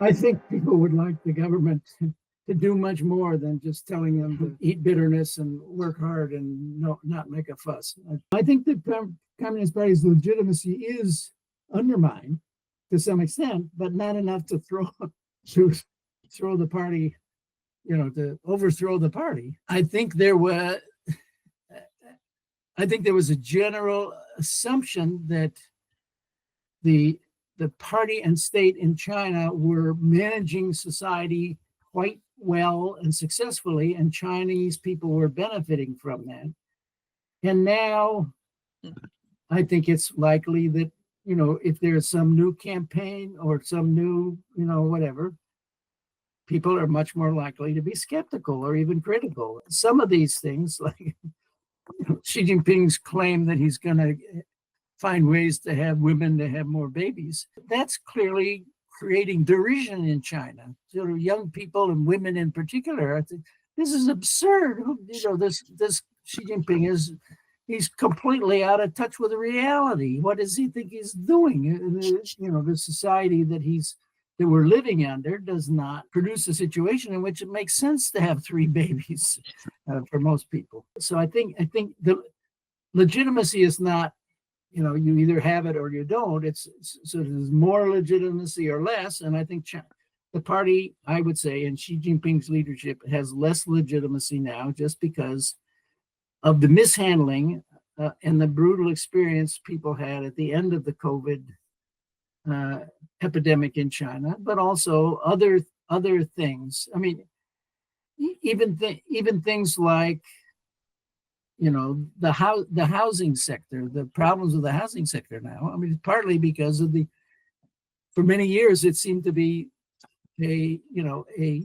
I think people would like the government to do much more than just telling them to eat bitterness and work hard and not make a fuss. I think the Communist Party's legitimacy is undermined to some extent, but not enough to throw the party, to overthrow the party. I think there was a general assumption that the party and state in China were managing society quite well and successfully, and Chinese people were benefiting from that. And now I think it's likely that, if there's some new campaign or some new, whatever, people are much more likely to be skeptical or even critical. Some of these things, like Xi Jinping's claim that he's going to find ways to have women to have more babies, that's clearly creating derision in China. Young people and women in particular, I think this is absurd. This Xi Jinping he's completely out of touch with reality. What does he think he's doing? The society that we're living under does not produce a situation in which it makes sense to have 3 babies for most people. So I think the legitimacy is not, you either have it or you don't. So there's more legitimacy or less. And I think the party, I would say, in Xi Jinping's leadership has less legitimacy now just because of the mishandling and the brutal experience people had at the end of the COVID epidemic in China, but also other things. I mean, even things like, the housing sector, the problems with the housing sector now. I mean, partly because for many years it seemed to be a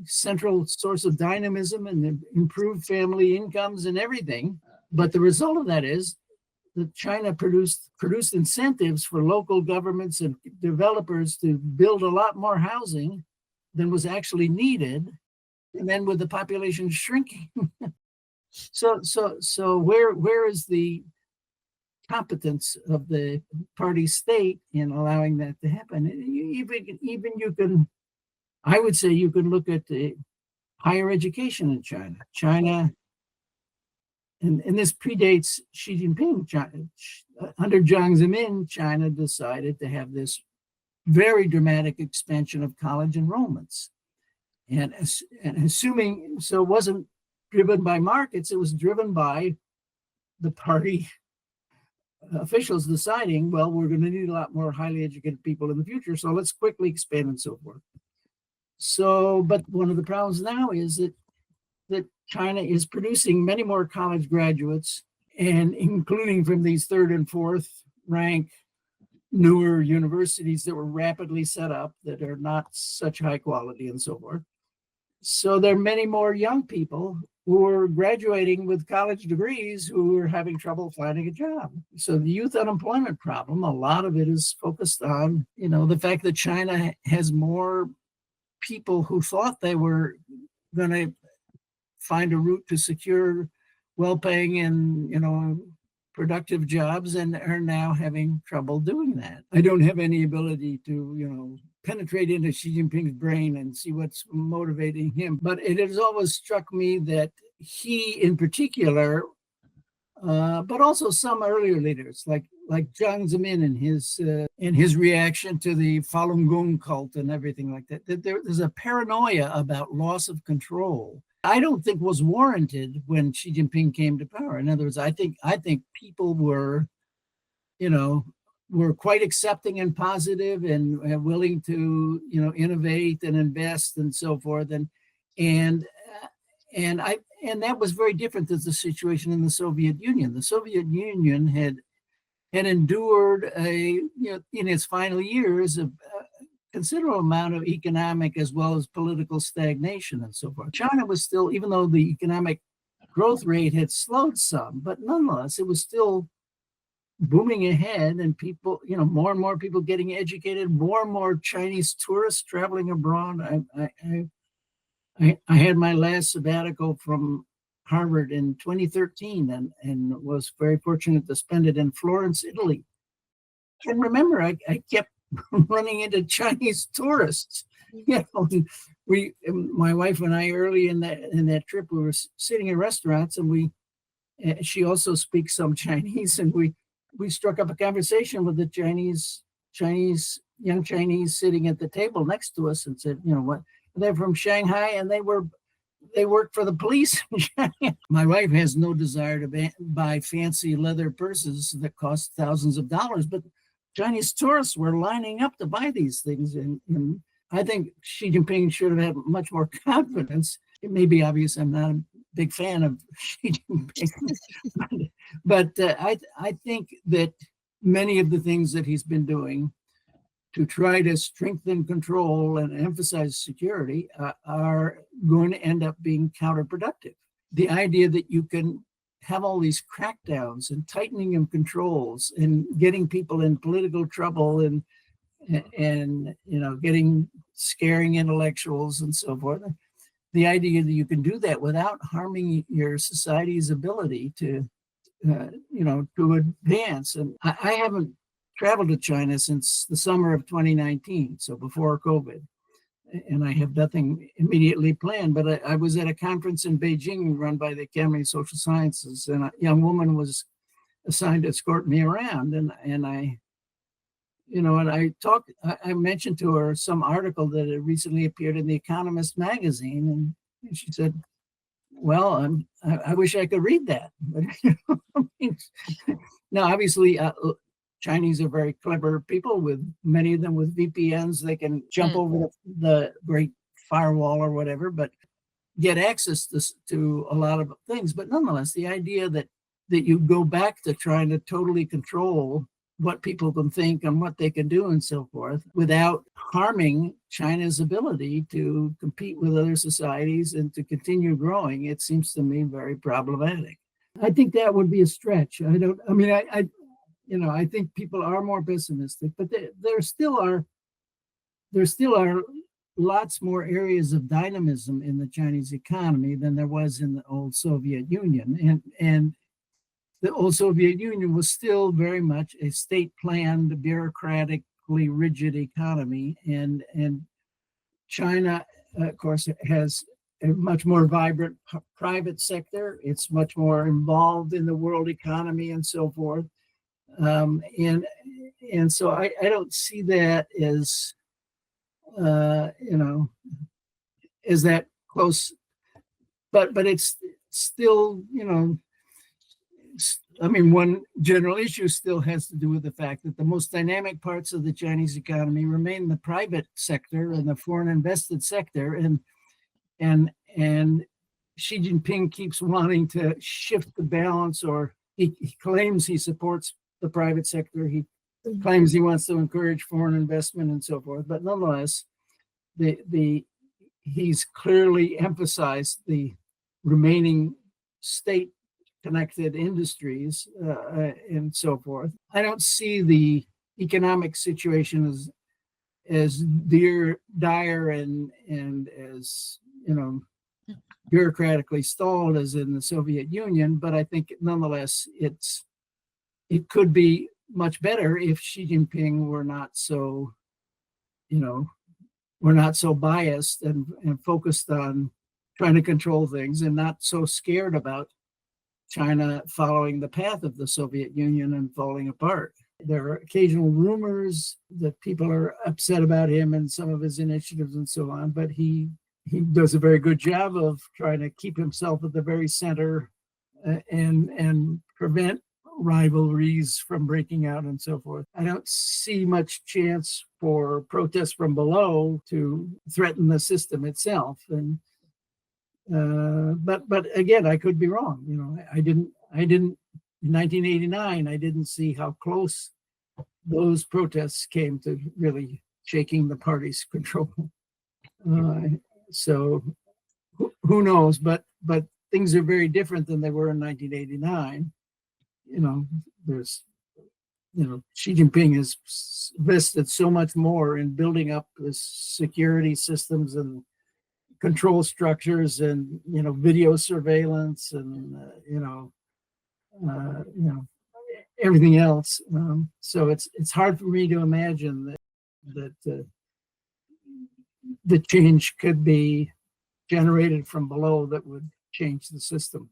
central source of dynamism and improved family incomes and everything. But the result of that is that China produced incentives for local governments and developers to build a lot more housing than was actually needed. And then with the population shrinking, so where is the competence of the party state in allowing that to happen? Even you can, I would say, you can look at the higher education in China. And this predates Xi Jinping. Under Jiang Zemin, China decided to have this very dramatic expansion of college enrollments. And assuming, so it wasn't driven by markets, it was driven by the party officials deciding, well, we're going to need a lot more highly educated people in the future, so let's quickly expand and so forth. So, but one of the problems now is that China is producing many more college graduates, and including from these 3rd and 4th rank newer universities that were rapidly set up that are not such high quality and so forth. So there are many more young people who are graduating with college degrees who are having trouble finding a job. So the youth unemployment problem, a lot of it is focused on, the fact that China has more people who thought they were going to find a route to secure well-paying and, productive jobs and are now having trouble doing that. I don't have any ability to, penetrate into Xi Jinping's brain and see what's motivating him. But it has always struck me that he in particular, but also some earlier leaders like Jiang Zemin and his reaction to the Falun Gong cult and everything like that, that there's a paranoia about loss of control. I don't think was warranted when Xi Jinping came to power. In other words, I think people were, were quite accepting and positive and willing to, innovate and invest and so forth. And that was very different than the situation in the Soviet Union. The Soviet Union had endured in its final years a considerable amount of economic as well as political stagnation and so forth. China was still, even though the economic growth rate had slowed some, but nonetheless, it was still booming ahead, and people, more and more people getting educated, more and more Chinese tourists traveling abroad. I had my last sabbatical from Harvard in 2013 and was very fortunate to spend it in Florence, Italy. And remember, I kept running into Chinese tourists My wife and I, early in that trip, we were sitting in restaurants, and she also speaks some Chinese, and we struck up a conversation with the young Chinese sitting at the table next to us, and said, what, they're from Shanghai, and they work for the police in Shanghai. My wife has no desire to buy fancy leather purses that cost thousands of dollars, but Chinese tourists were lining up to buy these things, and I think Xi Jinping should have had much more confidence. It may be obvious I'm not a big fan of Xi Jinping, but I think that many of the things that he's been doing to try to strengthen control and emphasize security are going to end up being counterproductive. The idea that you can have all these crackdowns and tightening of controls and getting people in political trouble and scaring intellectuals and so forth. The idea that you can do that without harming your society's ability to advance. And I haven't traveled to China since the summer of 2019, so before COVID, and I have nothing immediately planned. But I was at a conference in Beijing run by the Academy of Social Sciences, and a young woman was assigned to escort me around, and I mentioned to her some article that had recently appeared in The Economist magazine, and she said, well, I wish I could read that. But, now, obviously, Chinese are very clever people, with many of them with VPNs. They can jump over the Great Firewall or whatever, but get access to a lot of things. But nonetheless, the idea that you go back to trying to totally control what people can think and what they can do and so forth without harming China's ability to compete with other societies and to continue growing, it seems to me very problematic. I think that would be a stretch. I think people are more pessimistic, but there still are lots more areas of dynamism in the Chinese economy than there was in the old Soviet Union. And the old Soviet Union was still very much a state-planned, bureaucratically rigid economy. And China, of course, has a much more vibrant private sector. It's much more involved in the world economy and so forth. And so I don't see that as as that close, but it's still, one general issue still has to do with the fact that the most dynamic parts of the Chinese economy remain the private sector and the foreign invested sector, and Xi Jinping keeps wanting to shift the balance, or he claims he supports the private sector. He claims he wants to encourage foreign investment and so forth. But nonetheless, he's clearly emphasized the remaining state-connected industries and so forth. I don't see the economic situation as dire and as bureaucratically stalled as in the Soviet Union, but I think nonetheless it could be much better if Xi Jinping were not so biased and focused on trying to control things, and not so scared about China following the path of the Soviet Union and falling apart. There are occasional rumors that people are upset about him and some of his initiatives and so on, but he does a very good job of trying to keep himself at the very center and prevent rivalries from breaking out and so forth. I don't see much chance for protests from below to threaten the system itself. And but again, I could be wrong. I didn't in 1989. I didn't see how close those protests came to really shaking the party's control. So who knows? But things are very different than they were in 1989. Xi Jinping has invested so much more in building up the security systems and control structures and video surveillance and everything else. So it's hard for me to imagine that the change could be generated from below that would change the system.